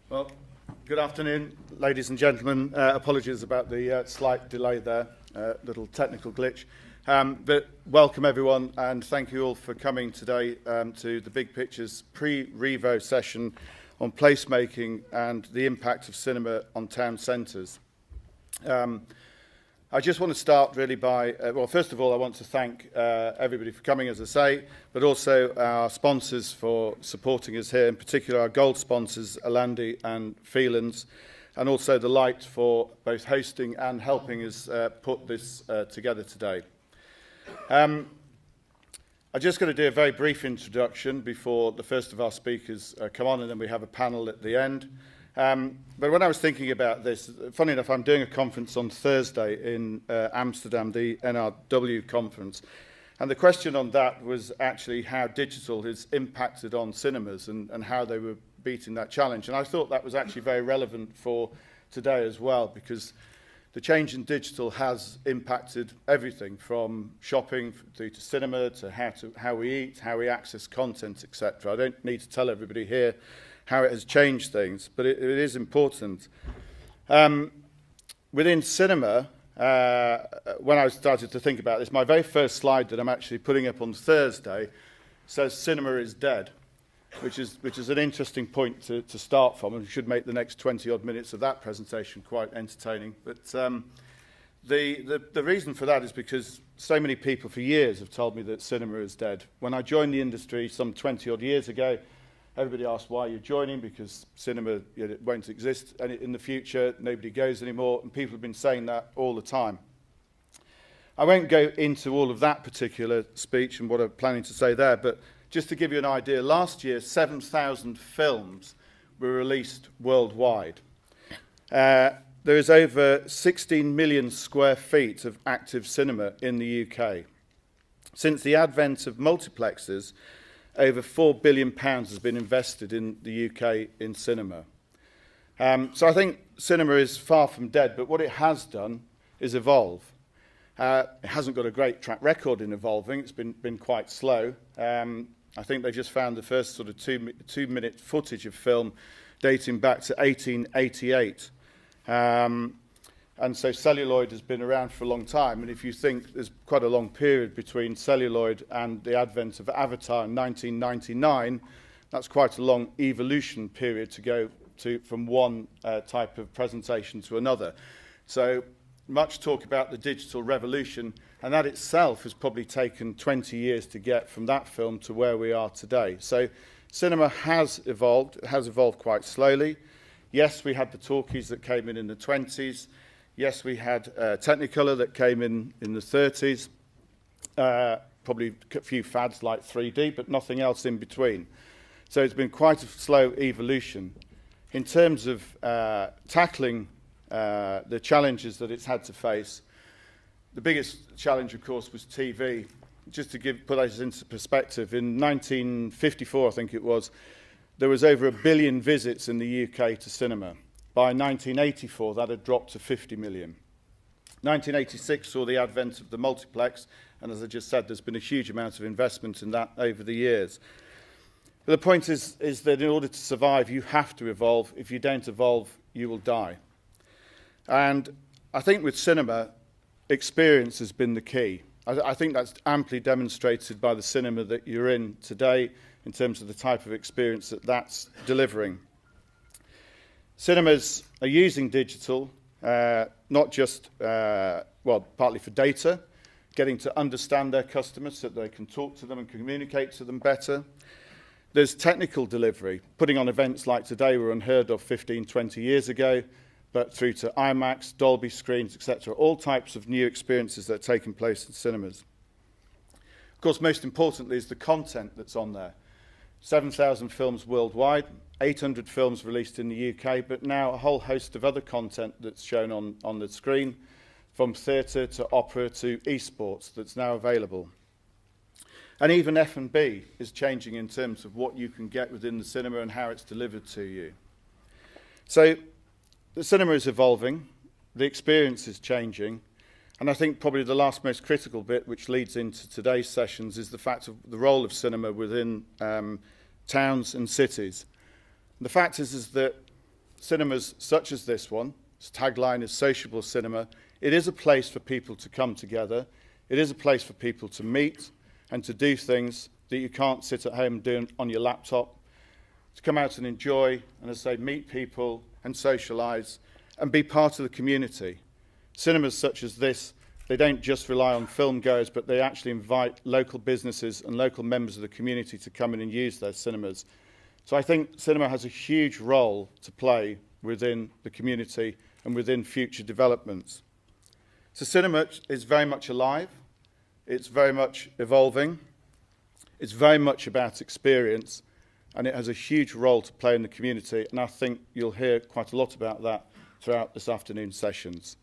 Well, good afternoon, ladies and gentlemen. Apologies about the slight delay there, little technical glitch. But welcome everyone, and thank you all for coming today to the Big Pictures pre-Revo session on placemaking and the impact of cinema on town centres. I just want to start really by, well, first of all, I want to thank everybody for coming, as I say, but also our sponsors for supporting us here, in particular our gold sponsors, Alandi and Phelan's, and also the Light for both hosting and helping us put this together today. I'm just going to do a very brief introduction before the first of our speakers come on, and then we have a panel at the end. But when I was thinking about this, funny enough, I'm doing a conference on Thursday in Amsterdam, the NRW conference. And the question on that was actually how digital has impacted on cinemas and how they were beating that challenge. And I thought that was actually very relevant for today as well, because the change in digital has impacted everything from shopping through to cinema to how we eat, how we access content, etc. I don't need to tell everybody here how it has changed things, but it is important. Within cinema, when I started to think about this, my very first slide that I'm actually putting up on Thursday says cinema is dead, which is an interesting point to start from, and we should make the next 20-odd minutes of that presentation quite entertaining. But the reason for that is because so many people for years have told me that cinema is dead. When I joined the industry some 20-odd years ago, everybody asked why you're joining, because cinema it won't exist in the future, nobody goes anymore, and people have been saying that all the time. I won't go into all of that particular speech and what I'm planning to say there, but just to give you an idea, last year 7,000 films were released worldwide. There is over 16 million square feet of active cinema in the UK. Since the advent of multiplexes, over £4 billion has been invested in the UK in cinema. So I think cinema is far from dead, but what it has done is evolve. It hasn't got a great track record in evolving. It's been quite slow. I think they just found the first sort of two-minute footage of film dating back to 1888. And so celluloid has been around for a long time, and if you think there's quite a long period between celluloid and the advent of Avatar in 1999, that's quite a long evolution period to go to from one type of presentation to another. So much talk about the digital revolution, and that itself has probably taken 20 years to get from that film to where we are today. So cinema has evolved. It has evolved quite slowly. Yes, we had the talkies that came in the 20s. Yes, we had Technicolor that came in the 30s, probably a few fads like 3D, but nothing else in between. So it's been quite a slow evolution. In terms of tackling the challenges that it's had to face, the biggest challenge, of course, was TV. Just to put that into perspective, in 1954, I think it was, there was over 1 billion visits in the UK to cinema. By 1984, that had dropped to 50 million. 1986 saw the advent of the multiplex, and as I just said, there's been a huge amount of investment in that over the years. But the point is that in order to survive, you have to evolve. If you don't evolve, you will die. And I think with cinema, experience has been the key. I think that's amply demonstrated by the cinema that you're in today in terms of the type of experience that that's delivering. Cinemas are using digital, not just, partly for data, getting to understand their customers so that they can talk to them and communicate to them better. There's technical delivery. Putting on events like today were unheard of 15, 20 years ago, but through to IMAX, Dolby screens, etc., all types of new experiences that are taking place in cinemas. Of course, most importantly is the content that's on there. 7,000 films worldwide, 800 films released in the UK, but now a whole host of other content that's shown on the screen, from theatre to opera to esports, that's now available. And even F&B is changing in terms of what you can get within the cinema and how it's delivered to you. So the cinema is evolving, the experience is changing, and I think probably the last most critical bit, which leads into today's sessions, is the fact of the role of cinema within towns and cities. The fact is that cinemas such as this one, its tagline is sociable cinema, it is a place for people to come together. It is a place for people to meet and to do things that you can't sit at home doing on your laptop, to come out and enjoy, and as I say, meet people and socialise and be part of the community. Cinemas such as this, they don't just rely on film goers, but they actually invite local businesses and local members of the community to come in and use their cinemas. So I think cinema has a huge role to play within the community and within future developments. So cinema is very much alive, it's very much evolving, it's very much about experience, and it has a huge role to play in the community, and I think you'll hear quite a lot about that throughout this afternoon's sessions.